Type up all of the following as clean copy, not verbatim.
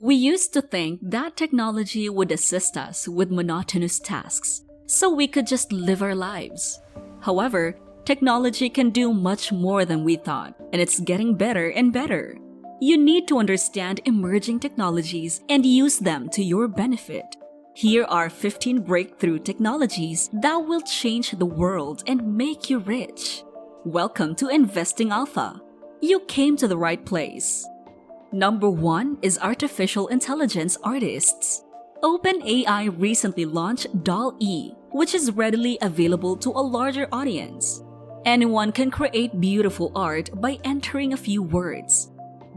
We used to think that technology would assist us with monotonous tasks, so we could just live our lives. However, technology can do much more than we thought, and it's getting better and better. You need to understand emerging technologies and use them to your benefit. Here are 15 breakthrough technologies that will change the world and make you rich. Welcome to Investing Alpha. You came to the right place. Number 1 is artificial intelligence artists. OpenAI recently launched DALL-E, which is readily available to a larger audience. Anyone can create beautiful art by entering a few words.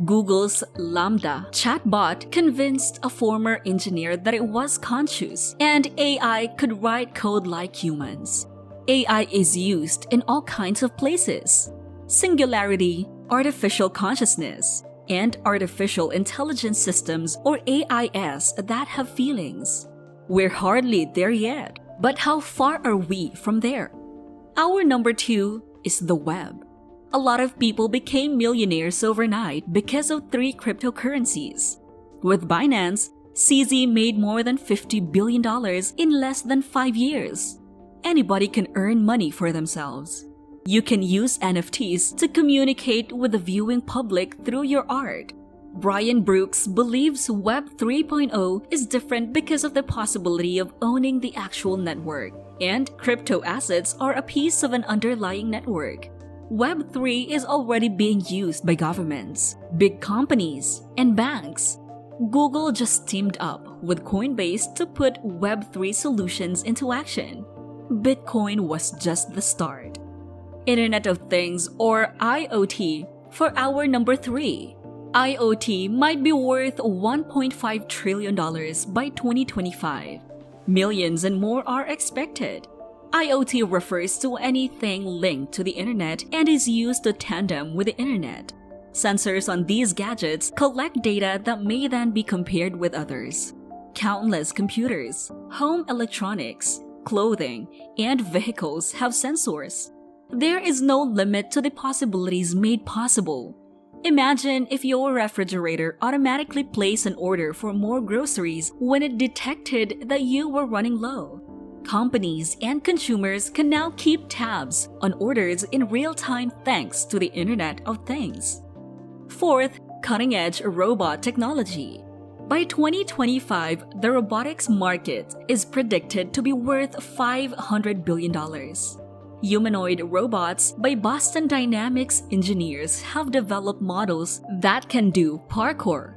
Google's Lambda chatbot convinced a former engineer that it was conscious and AI could write code like humans. AI is used in all kinds of places: singularity, artificial consciousness, and artificial intelligence systems or AIS that have feelings. We're hardly there yet, but how far are we from there? Our number 2 is the web. A lot of people became millionaires overnight because of 3 cryptocurrencies. With Binance, CZ made more than $50 billion in less than 5 years. Anybody can earn money for themselves. You can use NFTs to communicate with the viewing public through your art. Brian Brooks believes Web 3.0 is different because of the possibility of owning the actual network, and crypto assets are a piece of an underlying network. Web 3 is already being used by governments, big companies, and banks. Google just teamed up with Coinbase to put Web 3 solutions into action. Bitcoin was just the start. Internet of Things or IoT for our number 3. IoT might be worth $1.5 trillion by 2025. Millions and more are expected. IoT refers to anything linked to the internet and is used to tandem with the internet. Sensors on these gadgets collect data that may then be compared with others. Countless computers, home electronics, clothing, and vehicles have sensors. There is no limit to the possibilities made possible. Imagine if your refrigerator automatically placed an order for more groceries when it detected that you were running low. Companies and consumers can now keep tabs on orders in real time thanks to the Internet of Things. 4th, cutting-edge robot technology. By 2025, the robotics market is predicted to be worth $500 billion. Humanoid robots by Boston Dynamics engineers have developed models that can do parkour.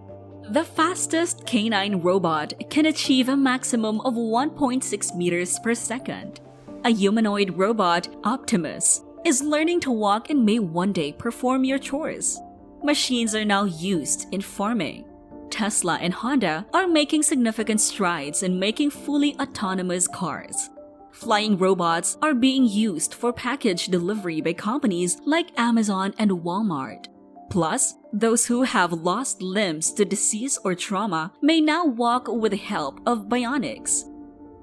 The fastest canine robot can achieve a maximum of 1.6 meters per second. A humanoid robot, Optimus, is learning to walk and may one day perform your chores. Machines are now used in farming. Tesla and Honda are making significant strides in making fully autonomous cars. Flying robots are being used for package delivery by companies like Amazon and Walmart. Plus, those who have lost limbs to disease or trauma may now walk with the help of bionics.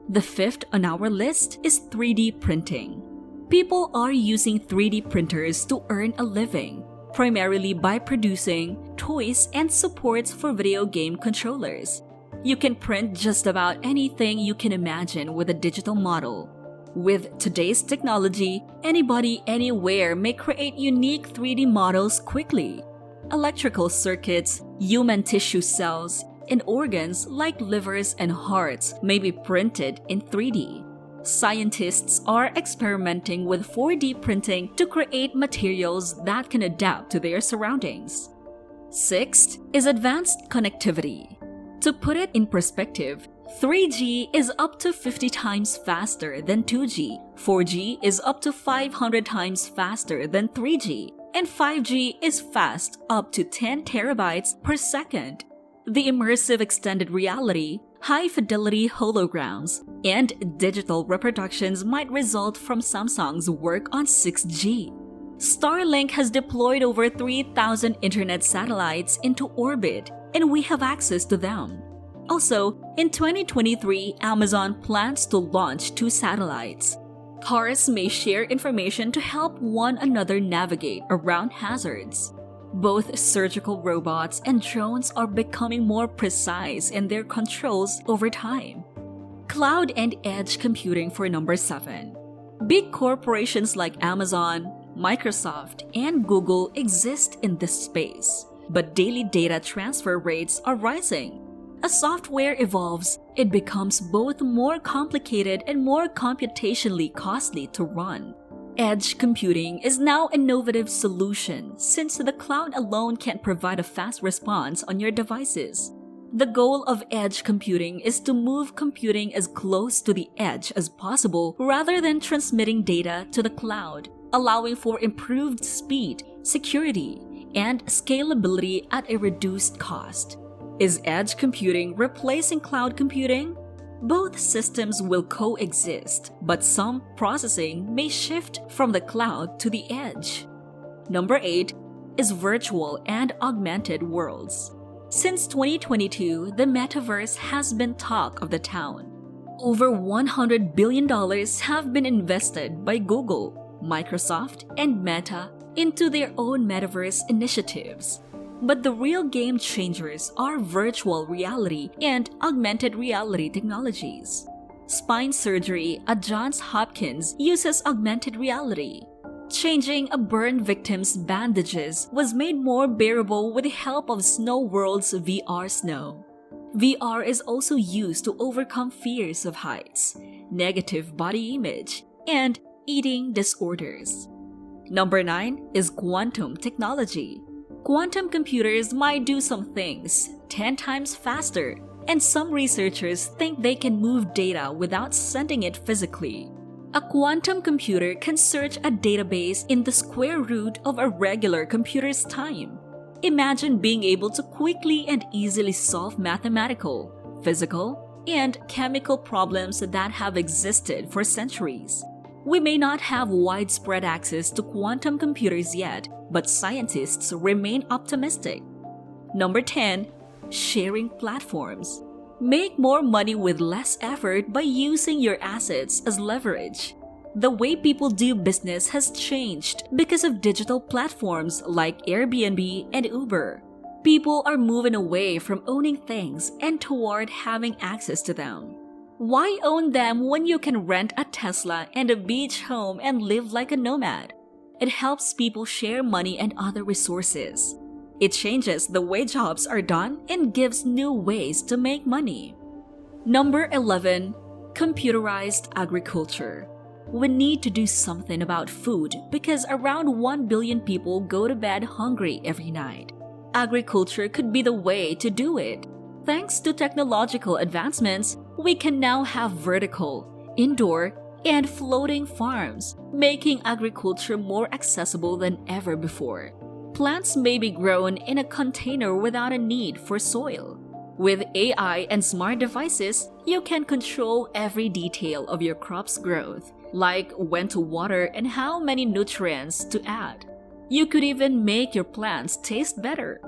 The 5th on our list is 3D printing. People are using 3D printers to earn a living, primarily by producing toys and supports for video game controllers. You can print just about anything you can imagine with a digital model. With today's technology, anybody anywhere may create unique 3D models quickly. Electrical circuits, human tissue cells, and organs like livers and hearts may be printed in 3D. Scientists are experimenting with 4D printing to create materials that can adapt to their surroundings. 6th is advanced connectivity. To put it in perspective, 3G is up to 50 times faster than 2G, 4G is up to 500 times faster than 3G, and 5G is fast up to 10 terabytes per second. The immersive extended reality, high-fidelity holograms, and digital reproductions might result from Samsung's work on 6G. Starlink has deployed over 3,000 internet satellites into orbit, and we have access to them. Also, in 2023, Amazon plans to launch 2 satellites. Cars may share information to help one another navigate around hazards. Both surgical robots and drones are becoming more precise in their controls over time. Cloud and edge computing for number 7. Big corporations like Amazon, Microsoft, and Google exist in this space, but daily data transfer rates are rising. As software evolves, it becomes both more complicated and more computationally costly to run. Edge computing is now an innovative solution since the cloud alone can't provide a fast response on your devices. The goal of edge computing is to move computing as close to the edge as possible rather than transmitting data to the cloud, allowing for improved speed, security, and scalability at a reduced cost. Is edge computing replacing cloud computing? Both systems will coexist, but some processing may shift from the cloud to the edge. Number 8 is virtual and augmented worlds. Since 2022, the metaverse has been talk of the town. Over $100 billion have been invested by Google, Microsoft, and Meta into their own metaverse initiatives. But the real game changers are virtual reality and augmented reality technologies. Spine surgery at Johns Hopkins uses augmented reality. Changing a burn victim's bandages was made more bearable with the help of Snow World's VR Snow. VR is also used to overcome fears of heights, negative body image, and eating disorders. Number 9 is quantum technology. Quantum computers might do some things 10 times faster, and some researchers think they can move data without sending it physically. A quantum computer can search a database in the square root of a regular computer's time. Imagine being able to quickly and easily solve mathematical, physical, and chemical problems that have existed for centuries. We may not have widespread access to quantum computers yet, but scientists remain optimistic. Number 10, sharing platforms. Make more money with less effort by using your assets as leverage. The way people do business has changed because of digital platforms like Airbnb and Uber. People are moving away from owning things and toward having access to them. Why own them when you can rent a Tesla and a beach home and live like a nomad? It helps people share money and other resources. It changes the way jobs are done and gives new ways to make money. Number 11, computerized agriculture. We need to do something about food because around 1 billion people go to bed hungry every night. Agriculture could be the way to do it. Thanks to technological advancements, we can now have vertical, indoor, and floating farms, making agriculture more accessible than ever before. Plants may be grown in a container without a need for soil. With AI and smart devices, you can control every detail of your crop's growth, like when to water and how many nutrients to add. You could even make your plants taste better.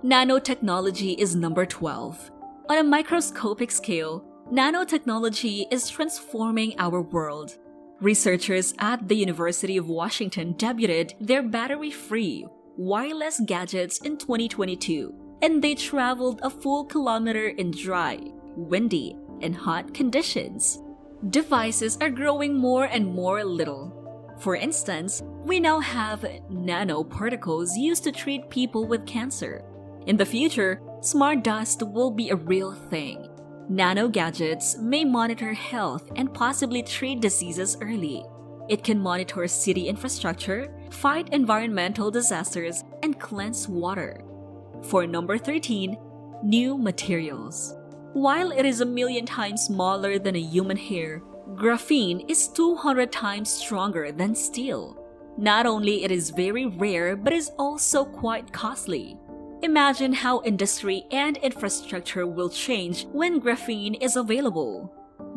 Nanotechnology is number 12. On a microscopic scale, nanotechnology is transforming our world. Researchers at the University of Washington debuted their battery-free, wireless gadgets in 2022, and they traveled a full kilometer in dry, windy, and hot conditions. Devices are growing more and more little. For instance, we now have nanoparticles used to treat people with cancer. In the future, smart dust will be a real thing. Nano gadgets may monitor health and possibly treat diseases early. It can monitor city infrastructure, fight environmental disasters, and cleanse water. For number 13, new materials. While it is 1,000,000 times smaller than a human hair, graphene is 200 times stronger than steel. Not only it is very rare, but is also quite costly. Imagine how industry and infrastructure will change when graphene is available.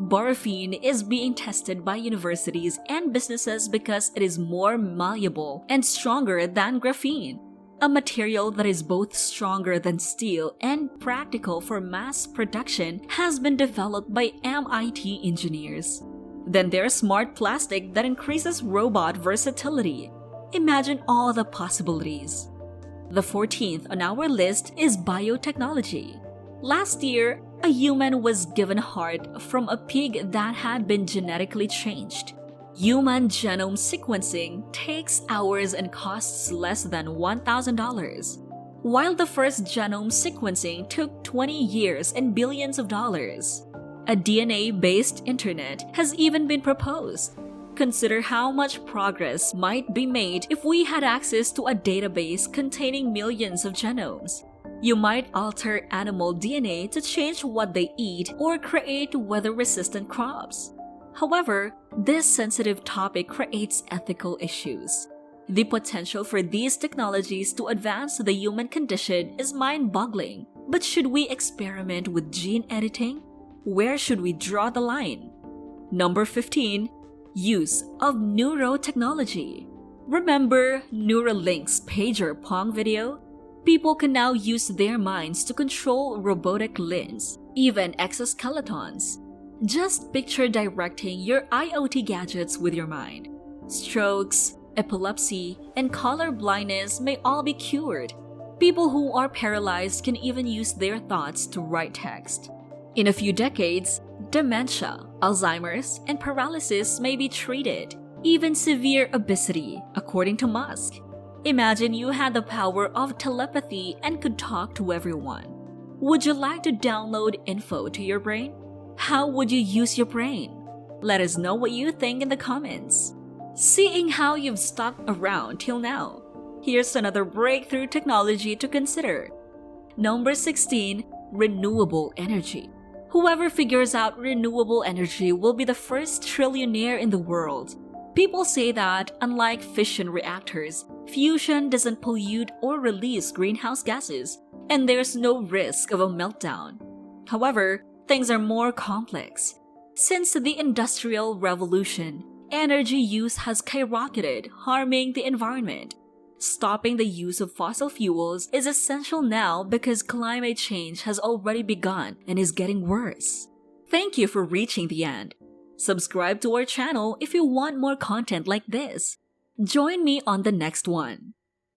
Graphene is being tested by universities and businesses because it is more malleable and stronger than graphene, a material that is both stronger than steel and practical for mass production has been developed by MIT engineers. Then there's smart plastic that increases robot versatility. Imagine all the possibilities. The 14th on our list is biotechnology. Last year, a human was given a heart from a pig that had been genetically changed. Human genome sequencing takes hours and costs less than $1,000, while the first genome sequencing took 20 years and billions of dollars. A DNA-based internet has even been proposed. Consider how much progress might be made if we had access to a database containing millions of genomes. You might alter animal DNA to change what they eat or create weather-resistant crops. However, this sensitive topic creates ethical issues. The potential for these technologies to advance the human condition is mind-boggling. But should we experiment with gene editing? Where should we draw the line? Number 15. Use of neurotechnology. Remember Neuralink's pager Pong video? People can now use their minds to control robotic limbs, even exoskeletons. Just picture directing your IoT gadgets with your mind. Strokes, epilepsy, and color blindness may all be cured. People who are paralyzed can even use their thoughts to write text. In a few decades, dementia, Alzheimer's, and paralysis may be treated. Even severe obesity, according to Musk. Imagine you had the power of telepathy and could talk to everyone. Would you like to download info to your brain? How would you use your brain? Let us know what you think in the comments. Seeing how you've stuck around till now, here's another breakthrough technology to consider. Number 16. Renewable energy. Whoever figures out renewable energy will be the first trillionaire in the world. People say that, unlike fission reactors, fusion doesn't pollute or release greenhouse gases, and there's no risk of a meltdown. However, things are more complex. Since the Industrial Revolution, energy use has skyrocketed, harming the environment. Stopping the use of fossil fuels is essential now because climate change has already begun and is getting worse. Thank you for reaching the end. Subscribe to our channel if you want more content like this. Join me on the next one.